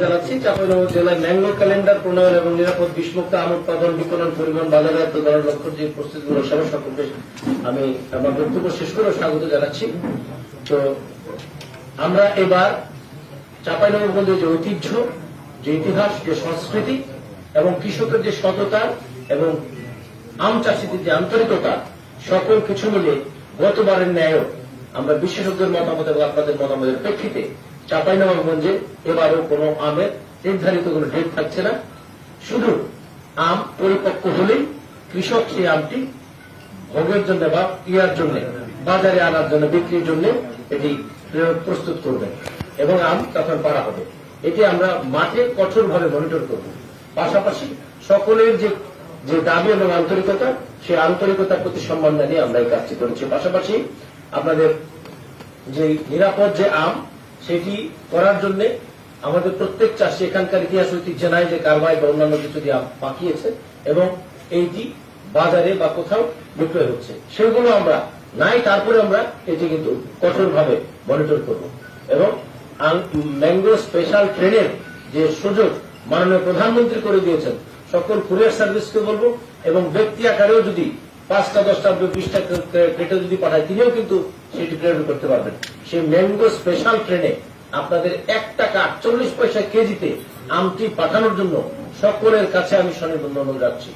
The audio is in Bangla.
জানাচ্ছি। চাঁপাইনবাবগঞ্জ জেলায় ম্যাঙ্গো ক্যালেন্ডার প্রণয়ন এবং নিরাপদ বিষমুক্ত আম উৎপাদন, বিপণন, পরিবহন, বাজারজাত করার লক্ষ্য যে প্রস্তুতিগুলো সবার সকলকে আমি আমার বক্তব্য শেষ করে স্বাগত জানাচ্ছি। তো আমরা এবার চাঁপাইনবাবগঞ্জের যে ঐতিহ্য, যে ইতিহাস, যে সংস্কৃতি এবং কৃষকের যে সততা এবং আম চাষিদের যে আন্তরিকতা, সকল কিছু মিলে গতবারের ন্যায়ও আমরা বিশেষজ্ঞের মতামত এবং আপনাদের মতামতের প্রেক্ষিতে চাঁপাইনবাবগঞ্জে এবারও কোনো আমের নির্ধারিত কোনো ডেট থাকছে না। শুধু আম পরিপক্ক হলেই কৃষক সেই আমটি ভোগের জন্য বা ইয়ার জন্য বাজারে আনার জন্য, বিক্রির জন্য এটি প্রস্তুত করবেন এবং আম তখন পারা হবে। এটি আমরা মাঠে কঠোরভাবে মনিটর করব। পাশাপাশি সকলের যে দাবি এবং আন্তরিকতা, সেই আন্তরিকতার প্রতি সম্মান জানিয়ে আমরা এই কাজটি করেছি। পাশাপাশি আপনাদের যে নিরাপদ যে আম, সেটি করার জন্য আমাদের প্রত্যেক চাষি এখানকার ইতিহাস ঐতিহ্য নাই যে কারবাই বা অন্যান্য কিছু দিয়ে আম পাকিয়েছে এবং এইটি বাজারে বা কোথাও বিক্রয় হচ্ছে, সেগুলো আমরা নাই। তারপরে আমরা এটি কিন্তু কঠোরভাবে মনিটর করব এবং ম্যাঙ্গো স্পেশাল ট্রেনের যে সুযোগ মাননীয় প্রধানমন্ত্রী করে দিয়েছেন, সকল কুরিয়ার সার্ভিসকে বলবো এবং ব্যক্তি আকারেও যদি 5টা 10টা 20টা ক্রেটে যদি পাঠায়, তিনিও কিন্তু সেটি প্রেরণ করতে পারবেন। সেই ম্যাঙ্গো স্পেশাল ট্রেনে আপনাদের 1 টাকা 48 পয়সা কেজিতে আমটি পাঠানোর জন্য সকলের কাছে আমি সনির্বন্ধ অনুরোধ রাখছি।